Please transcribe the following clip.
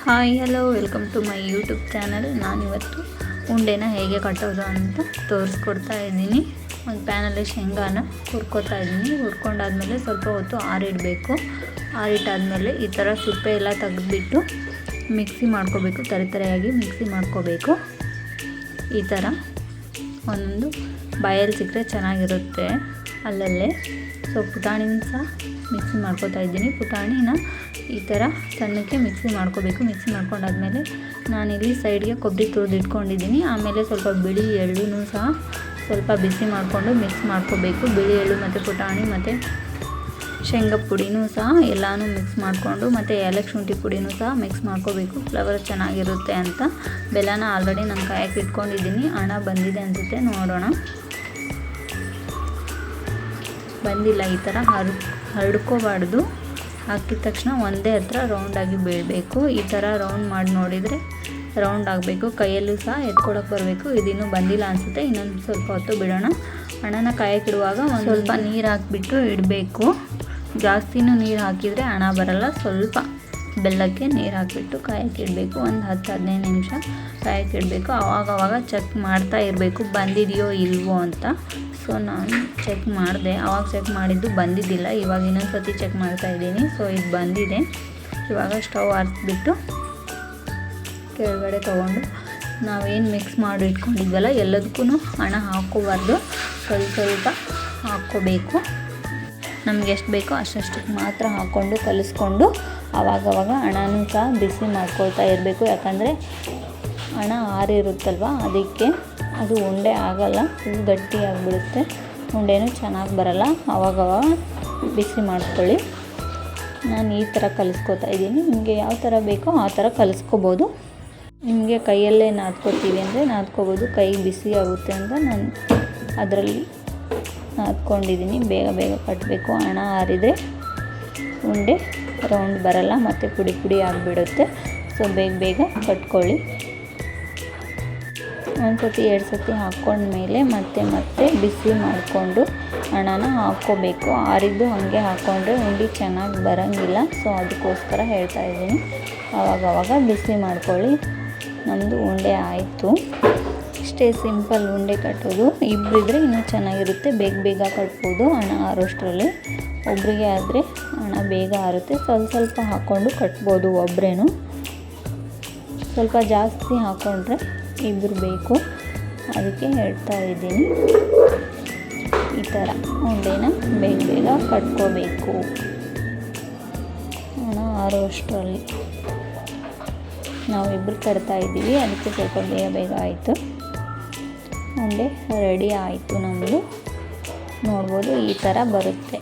Hi hello welcome to my YouTube channel. ನಾನಿವತ್ತು ಉಂಡೆನ ಹೇಗೆ ಕಟ್ಟೋದು ಅಂತ ತೋರಿಸ್ಕೊಡ್ತಾ ಇದ್ದೀನಿ. ಒಂದು ಪ್ಯಾನಲ್ಲಿ ಶೇಂಗಾನ ಹುರ್ಕೋತಾ ಇದ್ದೀನಿ. ಹುರ್ಕೊಂಡಾದ್ಮೇಲೆ ಸ್ವಲ್ಪ ಹೊತ್ತು ಆರಿಡಬೇಕು. ಆರಿಟ್ಟಾದಮೇಲೆ ಈ ಥರ ಸಿಪ್ಪೆ ಎಲ್ಲ ತೆಗೆದುಬಿಟ್ಟು ಮಿಕ್ಸಿ ಮಾಡ್ಕೋಬೇಕು. ತರಿಯಾಗಿ ಮಿಕ್ಸಿ ಮಾಡ್ಕೋಬೇಕು. ಈ ಥರ ಒಂದೊಂದು ಬಾಯಲ್ಲಿ ಸಿಕ್ಕರೆ ಚೆನ್ನಾಗಿರುತ್ತೆ. ಅಲ್ಲಲ್ಲೇ ಪುಟಾಣಿನ ಸಹ ಮಿಕ್ಸಿ ಮಾಡ್ಕೋತಾ ಇದ್ದೀನಿ. ಪುಟಾಣಿನ ಈ ಥರ ಸಣ್ಣಕ್ಕೆ ಮಿಕ್ಸಿ ಮಾಡ್ಕೋಬೇಕು. ಮಿಕ್ಸಿ ಮಾಡ್ಕೊಂಡಾದ್ಮೇಲೆ ನಾನಿಲ್ಲಿ ಸೈಡ್ಗೆ ಕೊಬ್ಬರಿ ತುರಿದು ಇಟ್ಕೊಂಡಿದ್ದೀನಿ. ಆಮೇಲೆ ಸ್ವಲ್ಪ ಬಿಳಿ ಎಳ್ಳು ಸಹ ಸ್ವಲ್ಪ ಬಿಸಿ ಮಾಡಿಕೊಂಡು ಮಿಕ್ಸ್ ಮಾಡ್ಕೋಬೇಕು. ಬಿಳಿ ಎಳ್ಳು ಮತ್ತು ಪುಟಾಣಿ ಮತ್ತು ಶೇಂಗಾ ಪುಡಿನೂ ಸಹ ಎಲ್ಲನೂ ಮಿಕ್ಸ್ ಮಾಡಿಕೊಂಡು ಮತ್ತು ಏಲಕ್ಕಿ ಶುಂಠಿ ಪುಡಿನೂ ಸಹ ಮಿಕ್ಸ್ ಮಾಡ್ಕೋಬೇಕು. ಫ್ಲೇವರ್ ಚೆನ್ನಾಗಿರುತ್ತೆ ಅಂತ. ಬೆಲ್ಲನ ಆಲ್ರೆಡಿ ನಾನು ಕಾಯಕ್ಕೆ ಇಟ್ಕೊಂಡಿದ್ದೀನಿ. ಹಣ ಬಂದಿದೆ ಅನಿಸುತ್ತೆ, ನೋಡೋಣ. ಬಂದಿಲ್ಲ. ಈ ಥರ ಹರಡ್ಕೋಬಾರ್ದು. ಹಾಕಿದ ತಕ್ಷಣ ಒಂದೇ ಹತ್ರ ರೌಂಡಾಗಿ ಬೀಳಬೇಕು. ಈ ಥರ ರೌಂಡ್ ಮಾಡಿ ನೋಡಿದರೆ ರೌಂಡ್ ಆಗಬೇಕು. ಕೈಯಲ್ಲೂ ಸಹ ಎತ್ಕೊಳಕ್ಕೆ ಬರಬೇಕು. ಇದಿನ್ನೂ ಬಂದಿಲ್ಲ ಅನಿಸುತ್ತೆ. ಇನ್ನೊಂದು ಸ್ವಲ್ಪ ಹೊತ್ತು ಬಿಡೋಣ. ಹಣನ ಕಾಯಕ್ಕಿಡುವಾಗ ಒಂದು ಸ್ವಲ್ಪ ನೀರು ಹಾಕಿಬಿಟ್ಟು ಇಡಬೇಕು. ಜಾಸ್ತಿನೂ ನೀರು ಹಾಕಿದರೆ ಹಣ ಬರಲ್ಲ. ಸ್ವಲ್ಪ ಬೆಲ್ಲಕ್ಕೆ ನೀರು ಹಾಕಿಬಿಟ್ಟು ಕಾಯಕ್ಕೆ ಇಡಬೇಕು. ಒಂದು 10-15 ನಿಮಿಷ ಕಾಯಕ್ಕೆ ಇಡಬೇಕು. ಆವಾಗವಾಗ ಚೆಕ್ ಮಾಡ್ತಾ ಇರಬೇಕು ಬಂದಿದೆಯೋ ಇಲ್ವೋ ಅಂತ. ಸೊ ನಾನು ಚೆಕ್ ಮಾಡಿದೆ. ಆವಾಗ ಚೆಕ್ ಮಾಡಿದ್ದು ಬಂದಿದ್ದಿಲ್ಲ. ಇವಾಗ ಇನ್ನೊಂದು ಸರ್ತಿ ಚೆಕ್ ಮಾಡ್ತಾಯಿದ್ದೀನಿ. ಸೊ ಇದು ಬಂದಿದೆ. ಇವಾಗ ಸ್ಟವ್ ಆರಿಸ್ಬಿಟ್ಟು ಕೆಳಗಡೆ ತೊಗೊಂಡು ನಾವೇನು ಮಿಕ್ಸ್ ಮಾಡಿ ಇಟ್ಕೊಂಡಿದ್ವಲ್ಲ ಎಲ್ಲದಕ್ಕೂ ಹಣ ಹಾಕ್ಕೋಬಾರ್ದು. ಸ್ವಲ್ಪ ಹಾಕ್ಕೋಬೇಕು. ನಮ್ಗೆ ಎಷ್ಟು ಬೇಕೋ ಅಷ್ಟಕ್ಕೆ ಮಾತ್ರ ಹಾಕ್ಕೊಂಡು ಕಲಿಸ್ಕೊಂಡು ಆವಾಗವಾಗ ಹಣನೂ ಸಹ ಬಿಸಿ ಮಾಡ್ಕೊಳ್ತಾ ಇರಬೇಕು. ಯಾಕಂದರೆ ಹಣ ಆರಿರುತ್ತಲ್ವ, ಅದಕ್ಕೆ ಅದು ಉಂಡೆ ಆಗಲ್ಲ. ಫುಲ್ ಗಟ್ಟಿಯಾಗಿಬಿಡುತ್ತೆ. ಉಂಡೆನೂ ಚೆನ್ನಾಗಿ ಬರಲ್ಲ. ಆವಾಗವಾಗ ಬಿಸಿ ಮಾಡ್ಕೊಳ್ಳಿ. ನಾನು ಈ ಥರ ಕಲಿಸ್ಕೊತಾ ಇದ್ದೀನಿ. ನಿಮಗೆ ಯಾವ ಥರ ಬೇಕೋ ಆ ಥರ ಕಲಿಸ್ಕೋಬೋದು. ನಿಮಗೆ ಕೈಯಲ್ಲೇ ನಾದ್ಕೋತೀವಿ ಅಂದರೆ ನಾದ್ಕೋಬೋದು. ಕೈ ಬಿಸಿ ಆಗುತ್ತೆ ಅಂತ ನಾನು ಅದರಲ್ಲಿ ನಾದ್ಕೊಂಡಿದ್ದೀನಿ. ಬೇಗ ಕಟ್ಟಬೇಕು. ಹಣ ಆರಿದರೆ ಉಂಡೆ ರೌಂಡ್ ಬರಲ್ಲ ಮತ್ತು ಪುಡಿ ಆಗಿಬಿಡುತ್ತೆ. ಸೊ ಬೇಗ ಕಟ್ಕೊಳ್ಳಿ. ಒಂದು ಸತಿ 2 ಸತಿ ಹಾಕ್ಕೊಂಡ್ಮೇಲೆ ಮತ್ತೆ ಬಿಸಿ ಮಾಡಿಕೊಂಡು ಹಣನ ಹಾಕ್ಕೋಬೇಕು. ಆರಿದ್ದು ಹಾಗೆ ಹಾಕ್ಕೊಂಡ್ರೆ ಉಂಡೆ ಚೆನ್ನಾಗಿ ಬರೋಂಗಿಲ್ಲ. ಸೊ ಅದಕ್ಕೋಸ್ಕರ ಹೇಳ್ತಾ ಇದ್ದೀನಿ. ಆವಾಗವಾಗ ಬಿಸಿ ಮಾಡ್ಕೊಳ್ಳಿ. ನಮ್ಮದು ಉಂಡೆ ಆಯಿತು. ಇಷ್ಟೇ ಸಿಂಪಲ್ ಉಂಡೆ ಕಟ್ಟೋದು. ಇಬ್ಬರಿದ್ರೆ ಇನ್ನೂ ಚೆನ್ನಾಗಿರುತ್ತೆ. ಬೇಗ ಕಟ್ಬೋದು ಹಣ ಆರೋಷ್ಟರಲ್ಲಿ. ಒಬ್ಬರಿಗೆ ಆದರೆ ಹಣ ಬೇಗ ಆರುತ್ತೆ. ಸ್ವಲ್ಪ ಹಾಕ್ಕೊಂಡು ಕಟ್ಬೋದು ಒಬ್ಬರೇನು. ಸ್ವಲ್ಪ ಜಾಸ್ತಿ ಹಾಕ್ಕೊಂಡ್ರೆ ಇಬ್ಬರು ಬೇಕು. ಅದಕ್ಕೆ ಹೇಳ್ತಾ ಇದ್ದೀನಿ. ಈ ಥರ ಉಂಡೆನ ಬೇಗ ಕಟ್ಕೋಬೇಕು ಹಣ ಆರೋಷ್ಟರಲ್ಲಿ. ನಾವಿಬ್ಬರು ಕಟ್ತಾ ಇದ್ದೀವಿ. ಅದಕ್ಕೆ ಸ್ವಲ್ಪ ಬೇಗ ಆಯಿತು. ಉಂಡೆ ರೆಡಿ ಆಯಿತು ನಮ್ಮದು. ನೋಡ್ಬೋದು ಈ ಥರ ಬರುತ್ತೆ.